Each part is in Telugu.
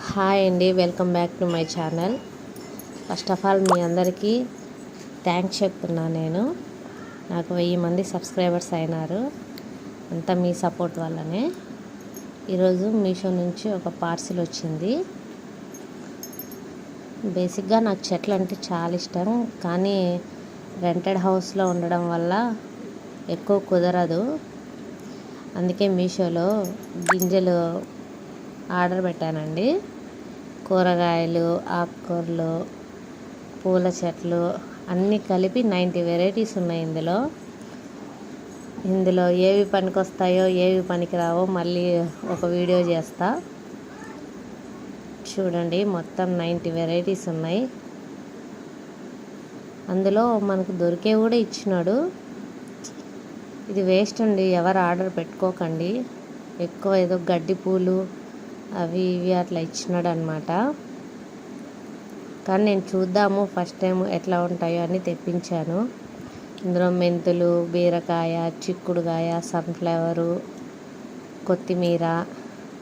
హాయ్ అండి, welcome back to my channel. First of all మీ అందరికీ థ్యాంక్స్ చెప్తున్నాను. నాకు 1000 మంది సబ్స్క్రైబర్స్ అయినారు. అంతా మీ సపోర్ట్ వల్లనే. ఈరోజు మీషో నుంచి ఒక పార్సిల్ వచ్చింది. బేసిక్గా నాకు చెట్లు అంటే చాలా ఇష్టం, కానీ రెంటెడ్ హౌస్లో ఉండడం వల్ల ఎక్కువ కుదరదు. అందుకే మీషోలో గింజలు ఆర్డర్ పెట్టానండి. కూరగాయలు, ఆకుకూరలు, పూల చెట్లు అన్నీ కలిపి 90 వెరైటీస్ ఉన్నాయి ఇందులో ఏవి పనికొస్తాయో ఏవి పనికిరావో మళ్ళీ ఒక వీడియో చేస్తా. చూడండి, మొత్తం 90 వెరైటీస్ ఉన్నాయి. అందులో మనకు దొరికే కూడా ఇచ్చినాడు. ఇది వేస్ట్ అండి, ఎవరు ఆర్డర్ పెట్టుకోకండి. ఎక్కువ ఏదో గడ్డి పూలు అవి ఇవి అట్లా ఇచ్చినాడు అనమాట. కానీ నేను చూద్దాము ఫస్ట్ టైం ఎట్లా ఉంటాయో అని తెప్పించాను. ఇందులో మెంతులు, బీరకాయ, చిక్కుడుకాయ, సన్ఫ్లవరు, కొత్తిమీర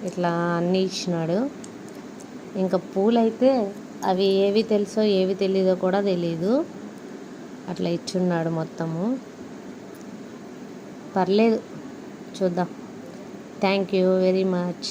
ఇట్లా అన్నీ ఇచ్చినాడు. ఇంకా పూలైతే అవి ఏవి తెలుసో ఏవి తెలీదో కూడా తెలీదు, అట్లా ఇచ్చున్నాడు మొత్తము. పర్లేదు, చూద్దాం. Thank you very much.